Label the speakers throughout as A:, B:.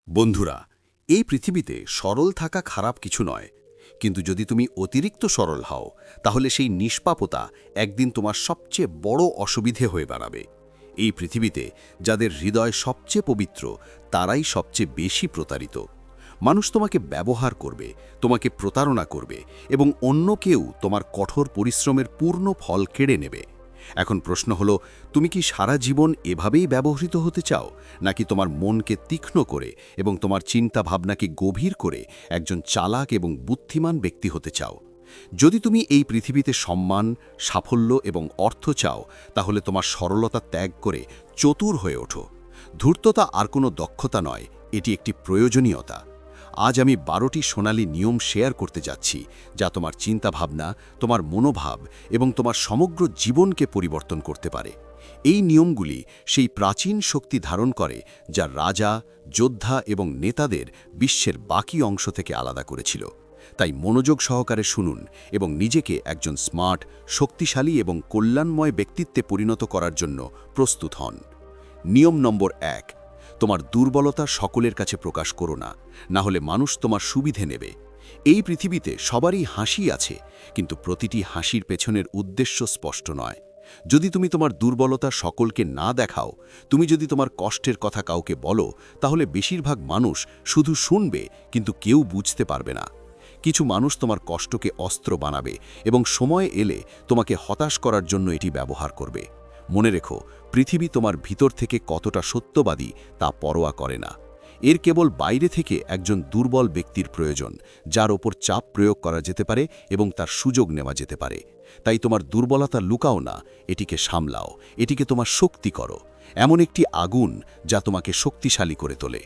A: বন্ধুরা, এই পৃথিবীতে সরল থাকা খারাপ কিছু নয়, কিন্তু যদি তুমি অতিরিক্ত সরল হও তাহলে সেই নিষ্পাপতা একদিন তোমার সবচেয়ে বড় অসুবিধে হয়ে দাঁড়াবে। এই পৃথিবীতে যাদের হৃদয় সবচেয়ে পবিত্র তারাই সবচেয়ে বেশি প্রতারিত। মানুষ তোমাকে ব্যবহার করবে, তোমাকে প্রতারণা করবে এবং অন্য কেউ তোমার কঠোর পরিশ্রমের পূর্ণ ফল কেড়ে নেবে। এখন প্রশ্ন হলো, তুমি কি সারা জীবন এভাবেই ব্যবহৃত হতে চাও, নাকি তোমার মনকে তীক্ষ্ণ করে এবং তোমার চিন্তা ভাবনাকে গভীর করে একজন চালাক এবং বুদ্ধিমান ব্যক্তি হতে চাও? যদি তুমি এই পৃথিবীতে সম্মান, সাফল্য এবং অর্থ চাও, তাহলে তোমার সরলতা ত্যাগ করে চতুর হয়ে ওঠো। ধূর্ততা আর কোনো দক্ষতা নয়, এটি একটি প্রয়োজনীয়তা। আজ আমি 12টি সোনালী নিয়ম শেয়ার করতে যাচ্ছি, যা তোমার চিন্তাভাবনা, তোমার মনোভাব এবং তোমার সমগ্র জীবনকে পরিবর্তন করতে পারে। এই নিয়মগুলি সেই প্রাচীন শক্তি ধারণ করে যা রাজা, যোদ্ধা এবং নেতাদের বিশ্বের বাকি অংশ থেকে আলাদা করেছিল। তাই মনোযোগ সহকারে শুনুন এবং নিজেকে একজন স্মার্ট, শক্তিশালী এবং কল্যাণময় ব্যক্তিত্বে পরিণত করার জন্য প্রস্তুত হন। নিয়ম নম্বর 1, তোমার দুর্বলতা সকলের কাছে প্রকাশ করো না, না হলে মানুষ তোমার সুবিধে নেবে। এই পৃথিবীতে সবারই হাসি আছে, কিন্তু প্রতিটি হাসির পেছনের উদ্দেশ্য স্পষ্ট নয়। যদি তুমি তোমার দুর্বলতা সকলকে না দেখাও, তুমি যদি তোমার কষ্টের কথা কাউকে বলো, তাহলে বেশিরভাগ মানুষ শুধু শুনবে কিন্তু কেউ বুঝতে পারবে না। কিছু মানুষ তোমার কষ্টকে অস্ত্র বানাবে এবং সময় এলে তোমাকে হতাশ করার জন্য এটি ব্যবহার করবে। মনে রেখো, পৃথিবী তোমার ভিতর থেকে কতটা সত্যবাদী তা পরোয়া করে না। এর কেবল বাইরে থেকে একজন দুর্বল ব্যক্তির প্রয়োজন, যার ওপর চাপ প্রয়োগ করা যেতে পারে এবং তার সুযোগ নেওয়া যেতে পারে। তাই তোমার দুর্বলতা লুকাও না, এটিকে সামলাও, এটিকে তোমার শক্তি করো। এমন একটি আগুন যা তোমাকে শক্তিশালী করে তোলে।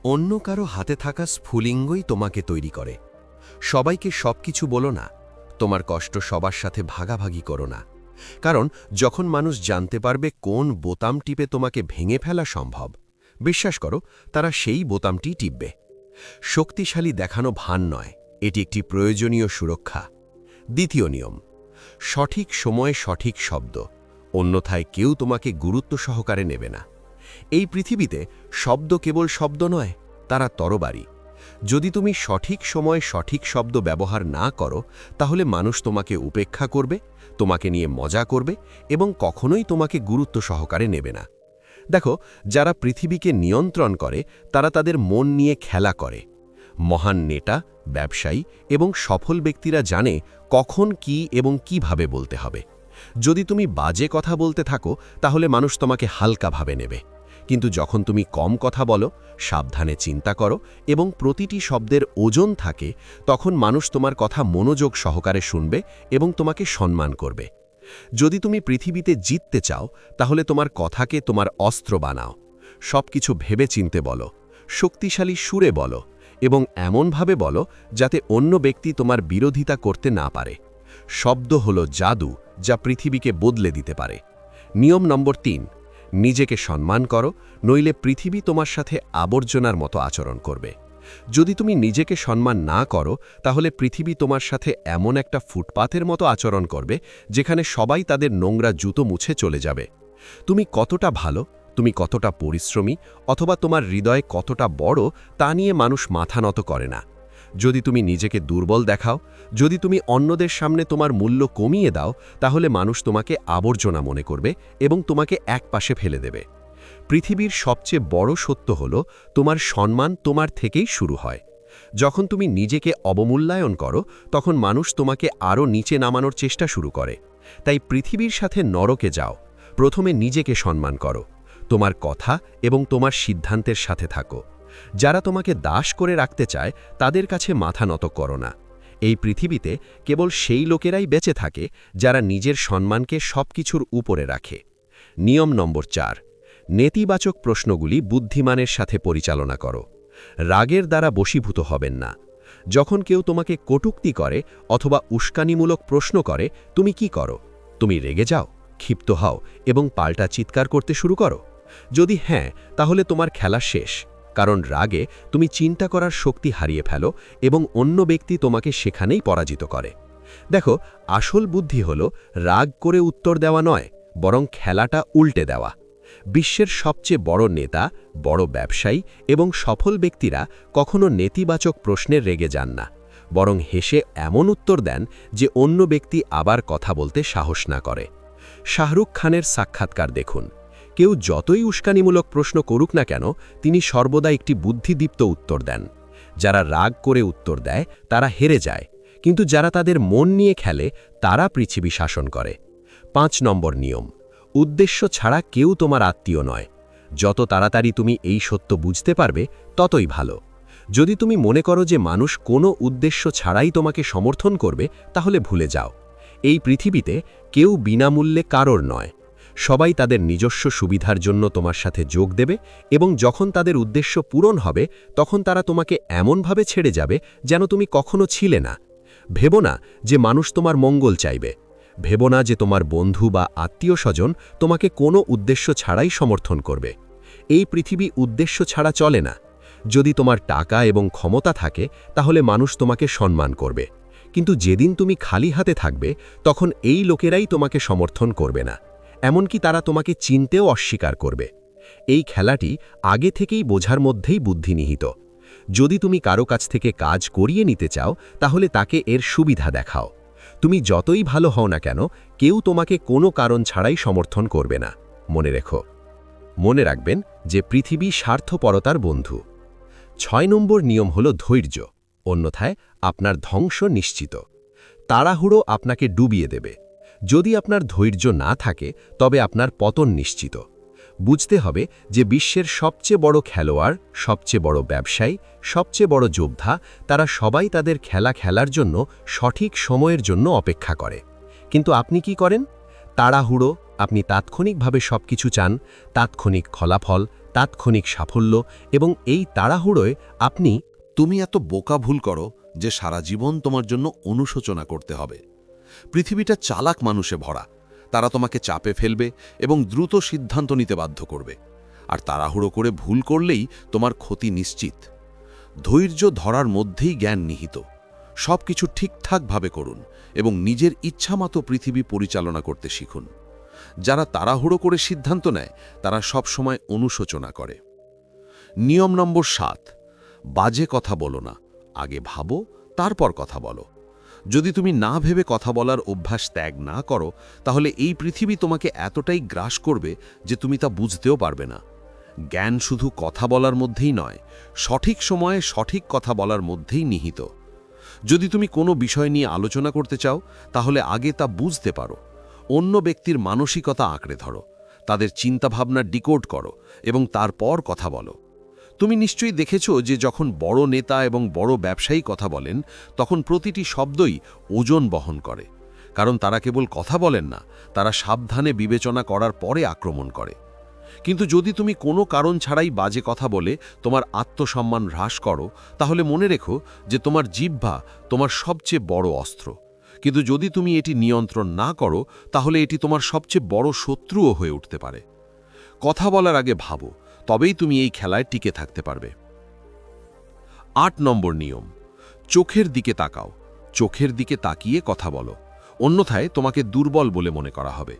B: অন্য কারো হাতে থাকা স্ফুলিঙ্গই তোমাকে তৈরি করে। সবাইকে সবকিছু বলো না, তোমার কষ্ট সবার সাথে ভাগাভাগি করো না। কারণ যখন মানুষ জানতে পারবে কোন বোতাম টিপে তোমাকে ভেঙে ফেলা সম্ভব, বিশ্বাস করো তারা সেই বোতামটি টিপবে। শক্তিশালী দেখানো ভান নয়, এটি একটি প্রয়োজনীয় সুরক্ষা। দ্বিতীয় নিয়ম, সঠিক সময়ে সঠিক শব্দ, অন্যথায় কেউ তোমাকে গুরুত্ব সহকারে নেবে না। এই পৃথিবীতে শব্দ কেবল শব্দ নয়, তারা তরবারি। যদি তুমি সঠিক সময়ে সঠিক শব্দ ব্যবহার না করো, তাহলে মানুষ তোমাকে উপেক্ষা করবে, তোমাকে নিয়ে মজা করবে এবং কখনোই তোমাকে গুরুত্ব সহকারে নেবে না। দেখো, যারা পৃথিবীকে নিয়ন্ত্রণ করে তারা তাদের মন নিয়ে খেলা করে। মহান নেতা, ব্যবসায়ী এবং সফল ব্যক্তিরা জানে কখন কি এবং কিভাবে বলতে হবে। যদি তুমি বাজে কথা বলতে থাকো, তাহলে মানুষ তোমাকে হালকাভাবে নেবে। কিন্তু যখন তুমি কম কথা বলো, সাবধানে চিন্তা করো এবং প্রতিটি শব্দের ওজন থাকে, তখন মানুষ তোমার কথা মনোযোগ সহকারে শুনবে এবং তোমাকে সম্মান করবে। যদি তুমি পৃথিবীতে জিততে চাও, তাহলে তোমার কথাকে তোমার অস্ত্র বানাও। সবকিছু ভেবে চিনতে বলো, শক্তিশালী সুরে বলো এবং এমনভাবে বলো যাতে অন্য ব্যক্তি তোমার বিরোধিতা করতে না পারে। শব্দ হলো জাদু, যা পৃথিবীকে বদলে দিতে পারে। নিয়ম নম্বর 3, নিজেকে সম্মান করো, নইলে পৃথিবী তোমার সাথে আবর্জনার মতো আচরণ করবে। যদি তুমি নিজেকে সম্মান না করো, তাহলে পৃথিবী তোমার সাথে এমন একটা ফুটপাথের মতো আচরণ করবে যেখানে সবাই তাদের নোংরা জুতো মুছে চলে যাবে। তুমি কতটা ভালো, তুমি কতটা পরিশ্রমী অথবা তোমার হৃদয় কতটা বড় তা নিয়ে মানুষ মাথা নত করে না। যদি তুমি নিজেকে দুর্বল দেখাও, যদি তুমি অন্যদের সামনে তোমার মূল্য কমিয়ে দাও, তাহলে মানুষ তোমাকে আবর্জনা মনে করবে এবং তোমাকে একপাশে ফেলে দেবে। পৃথিবীর সবচেয়ে বড় সত্য হল, তোমার সম্মান তোমার থেকেই শুরু হয়। যখন তুমি নিজেকে অবমূল্যায়ন করো, তখন মানুষ তোমাকে আরও নিচে নামানোর চেষ্টা শুরু করে। তাই পৃথিবীর সাথে নরকে যাও, প্রথমে নিজেকে সম্মান করো, তোমার কথা এবং তোমার সিদ্ধান্তের সাথে থাকো। যারা তোমাকে দাস করে রাখতে চায়, তাদের কাছে মাথা নত করো না। এই পৃথিবীতে কেবল সেই লোকেরাই বেঁচে থাকে যারা নিজের সম্মানকে সবকিছুর উপরে রাখে। নিয়ম নম্বর 4, নেতিবাচক প্রশ্নগুলি বুদ্ধিমানের সাথে পরিচালনা করো। রাগের দ্বারা বশীভূত হবেন না। যখন কেউ তোমাকে কটূক্তি করে অথবা উস্কানিমূলক প্রশ্ন করে, তুমি কি করো? তুমি রেগে যাও, ক্ষিপ্ত হও এবং পাল্টা চিৎকার করতে শুরু করো? যদি হ্যাঁ, তাহলে তোমার খেলা শেষ। কারণ রাগে তুমি চিন্তা করার শক্তি হারিয়ে ফেলো এবং অন্য ব্যক্তি তোমাকে সেখানেই পরাজিত করে। দেখো, আসল বুদ্ধি হলো রাগ করে উত্তর দেওয়া নয়, বরং খেলাটা উল্টে দেওয়া। বিশ্বের সবচেয়ে বড় নেতা, বড় ব্যবসায়ী এবং সফল ব্যক্তিরা কখনো নেতিবাচক প্রশ্নে রেগে যান না, বরং হেসে এমন উত্তর দেন যে অন্য ব্যক্তি আবার কথা বলতে সাহস না করে। শাহরুখ খানের সাক্ষাৎকার দেখুন। কেউ যতই উস্কানিমূলক প্রশ্ন করুক না কেন, তিনি সর্বদা একটি বুদ্ধিদীপ্ত উত্তর দেন। যারা রাগ করে উত্তর দেয় তারা হেরে যায়, কিন্তু যারা তাদের মন নিয়ে খেলে তারা পৃথিবী শাসন করে। 5 নম্বর নিয়ম: উদ্দেশ্য ছাড়া কেউ তোমার আত্মীয় নয়। যত তাড়াতাড়ি তুমি এই সত্য বুঝতে পারবে ততই ভালো। যদি তুমি মনে করো যে মানুষ কোনো উদ্দেশ্য ছাড়াই তোমাকে সমর্থন করবে, তাহলে ভুলে যাও। এই পৃথিবীতে কেউ বিনামূল্যে কারোর নয়। সবাই তাদের নিজস্ব সুবিধার জন্য তোমার সাথে যোগ দেবে, এবং যখন তাদের উদ্দেশ্য পূরণ হবে তখন তারা তোমাকে এমনভাবে ছেড়ে যাবে যেন তুমি কখনো ছিলে না। ভেবো না যে মানুষ তোমার মঙ্গল চাইবে। ভেবো না যে তোমার বন্ধু বা আত্মীয় স্বজন তোমাকে কোনো উদ্দেশ্য ছাড়াই সমর্থন করবে। এই পৃথিবী উদ্দেশ্য ছাড়া চলে না। যদি তোমার টাকা এবং ক্ষমতা থাকে তাহলে মানুষ তোমাকে সম্মান করবে, কিন্তু যেদিন তুমি খালি হাতে থাকবে তখন এই লোকেরাই তোমাকে সমর্থন করবে না। এমনকি তারা তোমাকে চিনতেও অস্বীকার করবে। এই খেলাটি আগে থেকেই বোঝার মধ্যেই বুদ্ধি নিহিত। যদি তুমি কারো কাছ থেকে কাজ করিয়ে নিতে চাও তাহলে তাকে এর সুবিধা দেখাও। তুমি যতই ভালো হও না কেন, কেউ তোমাকে কোনো কারণ ছাড়াই সমর্থন করবে না। মনে রাখবেন যে পৃথিবী স্বার্থপরতার বন্ধু। 6 নম্বর নিয়ম হল ধৈর্য, অন্যথায় আপনার ধ্বংস নিশ্চিত। তাড়াহুড়ো আপনাকে ডুবিয়ে দেবে। যদি আপনার ধৈর্য না থাকে তবে আপনার পতন নিশ্চিত। বুঝতে হবে যে বিশ্বের সবচেয়ে বড় খেলোয়াড়, সবচেয়ে বড় ব্যবসায়ী, সবচেয়ে বড় যোদ্ধা, তারা সবাই তাদের খেলা খেলার জন্য সঠিক সময়ের জন্য অপেক্ষা করে। কিন্তু আপনি কি করেন? তাড়াহুড়ো। আপনি তাৎক্ষণিকভাবে সবকিছু চান, তাৎক্ষণিক ফলাফল, তাৎক্ষণিক সাফল্য, এবং এই তাড়াহুড়োয়
A: তুমি এত বোকা ভুল করো যে সারা জীবন তোমার জন্য অনুশোচনা করতে হবে। পৃথিবীটা চালাক মানুষে ভরা। তারা তোমাকে চাপে ফেলবে এবং দ্রুত সিদ্ধান্ত নিতে বাধ্য করবে, আর তাড়াহুড়ো করে ভুল করলেই তোমার ক্ষতি নিশ্চিত। ধৈর্য ধরার মধ্যেই জ্ঞান নিহিত। সব কিছু ঠিকঠাকভাবে করুন এবং নিজের ইচ্ছামতো পৃথিবী পরিচালনা করতে শিখুন। যারা তাড়াহুড়ো করে সিদ্ধান্ত নেয় তারা সব সময় অনুশোচনা করে। নিয়ম নম্বর 7: বাজে কথা বলো না, আগে ভাবো তারপর কথা বলো। যদি তুমি না ভেবে কথা বলার অভ্যাস ত্যাগ না করো তাহলে এই পৃথিবী তোমাকে এতটাই গ্রাস করবে যে তুমি তা বুঝতেও পারবে না। জ্ঞান শুধু কথা বলার মধ্যেই নয়, সঠিক সময়ে সঠিক কথা বলার মধ্যেই নিহিত। যদি তুমি কোনো বিষয় নিয়ে আলোচনা করতে চাও তাহলে আগে তা বুঝতে পারো। অন্য ব্যক্তির মানসিকতা আঁকড়ে ধরো, তাদের চিন্তাভাবনা ডিকোড করো এবং তারপর কথা বলো। তুমি নিশ্চয়ই দেখেছ যে যখন বড় নেতা এবং বড় ব্যবসায়ী কথা বলেন তখন প্রতিটি শব্দই ওজন বহন করে, কারণ তারা কেবল কথা বলেন না, তারা সাবধানে বিবেচনা করার পরে আক্রমণ করে। কিন্তু যদি তুমি কোনো কারণ ছাড়াই বাজে কথা বলে তোমার আত্মসম্মান হ্রাস করো তাহলে মনে রেখো যে তোমার জিহ্বা তোমার সবচেয়ে বড় অস্ত্র। কিন্তু যদি তুমি এটি নিয়ন্ত্রণ না করো তাহলে এটি তোমার সবচেয়ে বড় শত্রুও হয়ে উঠতে পারে। কথা বলার আগে ভাবো, তবেই তুমি এই খেলায় টিকে থাকতে পারবে। 8 নম্বর নিয়ম: চোখের দিকে তাকাও। চোখের দিকে তাকিয়ে কথা বলো, অন্যথায় তোমাকে দুর্বল বলে মনে করা হবে।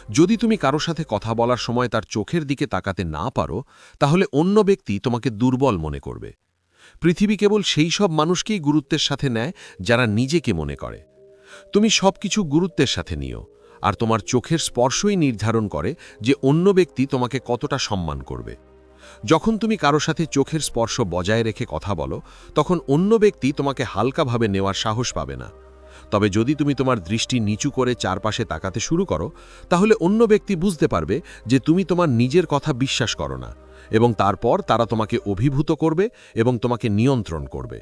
A: যদি তুমি কারো সাথে কথা বলার সময় তার চোখের দিকে তাকাতে না পারো তাহলে অন্য ব্যক্তি তোমাকে দুর্বল মনে করবে। পৃথিবী কেবল সেই সব মানুষকেই গুরুত্বের সাথে নেয় যারা নিজেকে মনে করে। তুমি সবকিছু গুরুত্বের সাথে নিও, আর তোমার চোখের স্পর্শই নির্ধারণ করে যে অন্য ব্যক্তি তোমাকে কতটা সম্মান করবে। যখন তুমি কারো সাথে চোখের স্পর্শ বজায় রেখে কথা বলো তখন অন্য ব্যক্তি তোমাকে হালকাভাবে নেওয়ার সাহস পাবে না। তবে যদি তুমি তোমার দৃষ্টি নিচু করে চারপাশে তাকাতে শুরু করো তাহলে অন্য ব্যক্তি বুঝতে পারবে যে তুমি তোমার নিজের কথা বিশ্বাস করো না, এবং তারপর তারা তোমাকে অভিভূত করবে এবং তোমাকে নিয়ন্ত্রণ করবে।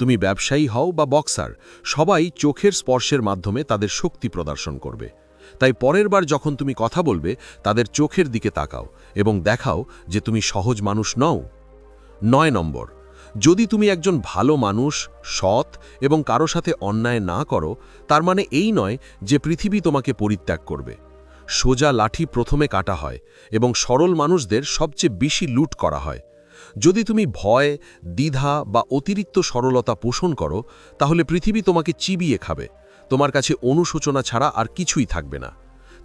A: তুমি ব্যবসায়ী হও বা বক্সার, সবাই চোখের স্পর্শের মাধ্যমে তাদের শক্তি প্রদর্শন করবে। তাই পরের বার যখন তুমি কথা বলবে তাদের চোখের দিকে তাকাও এবং দেখাও যে তুমি সহজ মানুষ নও। 9 নম্বর: যদি তুমি একজন ভালো মানুষ, সৎ এবং কারো সাথে অন্যায় না করো তার মানে এই নয় যে পৃথিবী তোমাকে পরিত্যাগ করবে। সোজা লাঠি প্রথমে কাটা হয় এবং সরল মানুষদের সবচেয়ে বেশি লুট করা হয়। যদি তুমি ভয়, দ্বিধা বা অতিরিক্ত সরলতা পোষণ করো তাহলে পৃথিবী তোমাকে চিবিয়ে খাবে। তোমার কাছে অনুশোচনা ছাড়া আর কিছুই থাকবে না।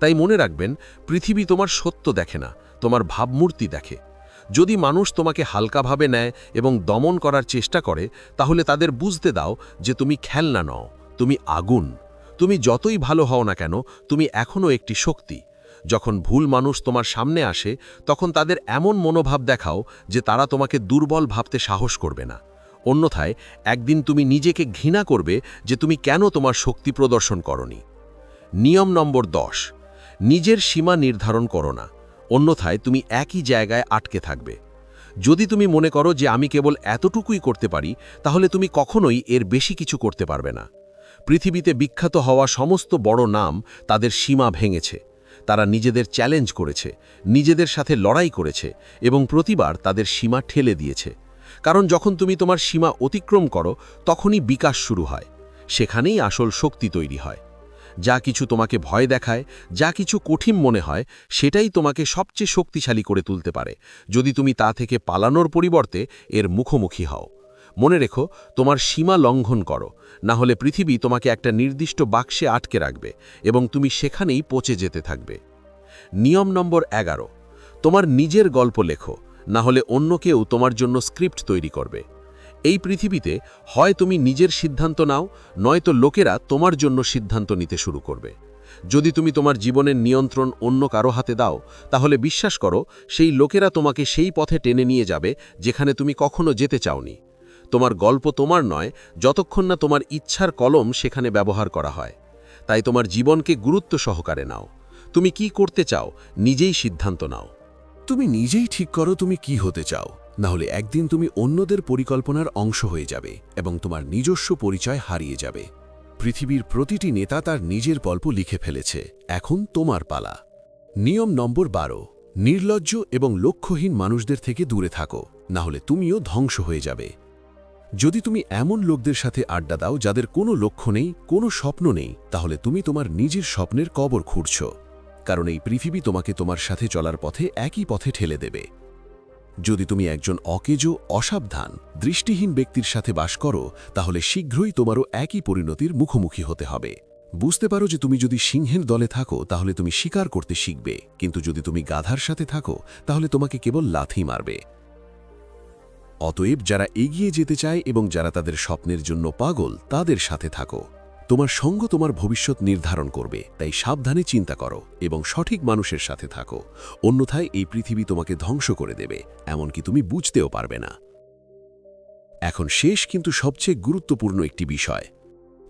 A: তাই মনে রাখবেন, পৃথিবী তোমার সত্য দেখে না,
B: তোমার ভাবমূর্তি দেখে। যদি মানুষ তোমাকে হালকাভাবে নেয় এবং দমন করার চেষ্টা করে, তাহলে তাদের বুঝতে দাও যে তুমি খেলনা নও, তুমি আগুন। তুমি যতই ভালো হও না কেন, তুমি এখনও একটি শক্তি। যখন ভুল মানুষ তোমার সামনে আসে, তখন তাদের এমন মনোভাব দেখাও যে তারা তোমাকে দুর্বল ভাবতে সাহস করবে না। অন্যথায় একদিন তুমি নিজেকে ঘৃণা করবে যে তুমি কেন তোমার শক্তি প্রদর্শন করনি। নিয়ম নম্বর 10, নিজের সীমা নির্ধারণ করো না, অন্যথায় তুমি একই জায়গায় আটকে থাকবে। যদি তুমি মনে করো যে আমি কেবল এতটুকুই করতে পারি, তাহলে তুমি কখনোই এর বেশি কিছু করতে পারবে না। পৃথিবীতে বিখ্যাত হওয়া সমস্ত বড় নাম তাদের সীমা ভেঙেছে। তারা নিজেদের চ্যালেঞ্জ করেছে, নিজেদের সাথে লড়াই করেছে এবং প্রতিবার তাদের সীমা ঠেলে দিয়েছে। কারণ যখন তুমি তোমার সীমা অতিক্রম করো, তখনই বিকাশ শুরু হয়। সেখানেই আসল শক্তি তৈরি হয়। যা কিছু তোমাকে ভয় দেখায়, যা কিছু কঠিন মনে হয়, সেটাই তোমাকে সবচেয়ে শক্তিশালী করে তুলতে পারে, যদি তুমি তা থেকে পালানোর পরিবর্তে এর মুখোমুখি হও। মনে রেখো, তোমার সীমা লঙ্ঘন করো, না হলে পৃথিবী তোমাকে একটা নির্দিষ্ট বাক্সে আটকে রাখবে এবং তুমি সেখানেই পচে যেতে থাকবে। নিয়ম নম্বর 11, তোমার নিজের গল্প লেখো, না হলে অন্য কেউ তোমার জন্য স্ক্রিপ্ট তৈরি করবে। এই পৃথিবীতে হয় তুমি নিজের সিদ্ধান্ত নাও, নয়তো লোকেরা তোমার জন্য সিদ্ধান্ত নিতে শুরু করবে। যদি তুমি তোমার জীবনের নিয়ন্ত্রণ অন্য কারো হাতে দাও, তাহলে বিশ্বাস করো, সেই লোকেরা তোমাকে সেই পথে টেনে নিয়ে যাবে যেখানে তুমি কখনো যেতে চাওনি। তোমার গল্প তোমার নয়, যতক্ষণ না তোমার ইচ্ছার কলম সেখানে ব্যবহার করা হয়। তাই তোমার জীবনকে গুরুত্ব সহকারে নাও। তুমি কি করতে চাও, নিজেই সিদ্ধান্ত নাও।
C: তুমি নিজেই ঠিক করো তুমি কি হতে চাও, না হলে একদিন তুমি অন্যদের পরিকল্পনার অংশ হয়ে যাবে এবং তোমার নিজস্ব পরিচয় হারিয়ে যাবে। পৃথিবীর প্রতিটি নেতা তার নিজের গল্প লিখে ফেলেছে, এখন তোমার পালা। নিয়ম নম্বর 12, নির্লজ্জ এবং লক্ষ্যহীন মানুষদের থেকে দূরে থাকো, না হলে তুমিও ধ্বংস হয়ে যাবে। যদি তুমি এমন লোকদের সাথে আড্ডা দাও যাদের কোনো লক্ষ্য নেই, কোনো স্বপ্ন নেই, তাহলে তুমি তোমার নিজের স্বপ্নের কবর খুঁড়ছ। কারণ এই পৃথিবী তোমাকে তোমার সাথে চলার পথে একই পথে ঠেলে দেবে। যদি তুমি একজন অকেজো, অসাবধান, দৃষ্টিহীন ব্যক্তির সাথে বাস করো, তাহলে শীঘ্রই তোমারও একই পরিণতির মুখোমুখি হতে হবে। বুঝতে পারো যে তুমি যদি সিংহের দলে থাকো তাহলে তুমি শিকার করতে শিখবে, কিন্তু যদি তুমি গাধার সাথে থাকো তাহলে তোমাকে কেবল লাথি মারবে। অতএব যারা এগিয়ে যেতে চায় এবং যারা তাদের স্বপ্নের জন্য পাগল, তাদের সাথে থাকো। তোমার সঙ্গ তোমার ভবিষ্যৎ নির্ধারণ করবে, তাই সাবধানে চিন্তা করো এবং সঠিক মানুষের সাথে থাকো। অন্যথায় এই পৃথিবী তোমাকে ধ্বংস করে দেবে, এমনকি তুমি বুঝতেও পারবে না। এখন শেষ কিন্তু সবচেয়ে গুরুত্বপূর্ণ একটি বিষয়।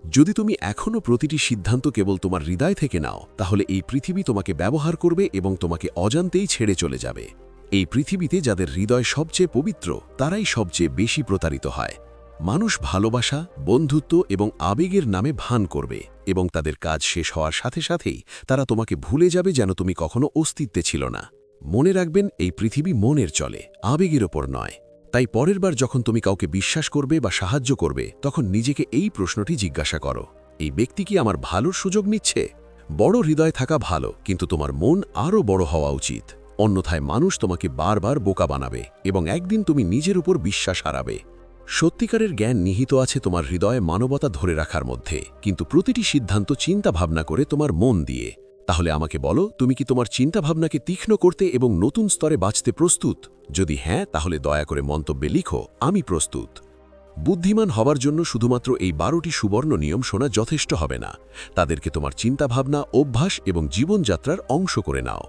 C: যদি তুমি এখনও প্রতিটি সিদ্ধান্ত কেবল তোমার হৃদয় থেকে নাও, তাহলে এই পৃথিবী তোমাকে ব্যবহার করবে এবং তোমাকে অজান্তেই ছেড়ে চলে যাবে। এই পৃথিবীতে যাদের হৃদয় সবচেয়ে পবিত্র, তারাই সবচেয়ে বেশি প্রতারিত হয়। মানুষ ভালোবাসা, বন্ধুত্ব এবং আবেগের নামে ভান করবে এবং তাদের কাজ শেষ হওয়ার সাথে সাথেই তারা তোমাকে ভুলে যাবে যেন তুমি কখনো অস্তিত্বে ছিল না। মনে রাখবেন, এই পৃথিবী মনের চলে, আবেগের ওপর নয়। তাই পরের বার যখন তুমি কাউকে বিশ্বাস করবে বা সাহায্য করবে, তখন নিজেকে এই প্রশ্নটি জিজ্ঞাসা করো, এই ব্যক্তি কি আমার ভালোর সুযোগ নিচ্ছে? বড় হৃদয় থাকা ভালো, কিন্তু তোমার মন আরও বড় হওয়া উচিত। অন্যথায় মানুষ তোমাকে বারবার বোকা বানাবে এবং একদিন তুমি নিজের উপর বিশ্বাস হারাবে। সত্যিকারের জ্ঞান নিহিত আছে তোমার হৃদয়ে মানবতা ধরে রাখার মধ্যে, কিন্তু প্রতিটি সিদ্ধান্ত চিন্তা ভাবনা করে তোমার মন দিয়ে। তাহলে আমাকে বলো, তুমি কি তোমার চিন্তাভাবনাকে তীক্ষ্ণ করতে এবং নতুন স্তরে বাঁচতে প্রস্তুত? যদি হ্যাঁ, তাহলে দয়া করে মন্তব্যে লিখো, আমি প্রস্তুত। বুদ্ধিমান হবার জন্য শুধুমাত্র এই 12টি সুবর্ণ নিয়ম শোনা যথেষ্ট হবে না। তাদেরকে তোমার চিন্তাভাবনা, অভ্যাস এবং জীবনযাত্রার অংশ করে নাও।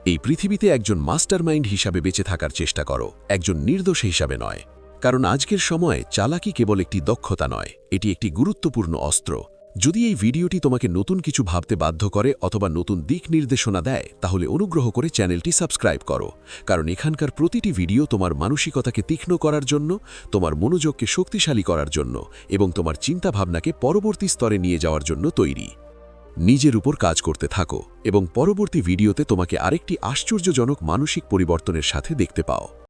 C: এই পৃথিবীতে একজন মাস্টারমাইন্ড হিসাবে বেঁচে থাকার চেষ্টা করো, একজন নির্দোষ হিসাবে নয়। কারণ আজকের সময়ে চালাকি কেবল একটি দক্ষতা নয়, এটি একটি গুরুত্বপূর্ণ অস্ত্র। যদি এই ভিডিওটি তোমাকে নতুন কিছু ভাবতে বাধ্য করে অথবা নতুন দিক নির্দেশনা দেয়, তাহলে অনুগ্রহ করে চ্যানেলটি সাবস্ক্রাইব করো। কারণ এখানকার প্রতিটি ভিডিও তোমার মানসিকতাকে তীক্ষ্ণ করার জন্য, তোমার মনোযোগকে শক্তিশালী করার জন্য এবং তোমার চিন্তাভাবনাকে পরবর্তী স্তরে নিয়ে যাওয়ার জন্য তৈরি। নিজের উপর কাজ করতে থাকো এবং পরবর্তী ভিডিওতে তোমাকে আরেকটি আশ্চর্যজনক মানসিক পরিবর্তনের সাথে দেখতে পাও।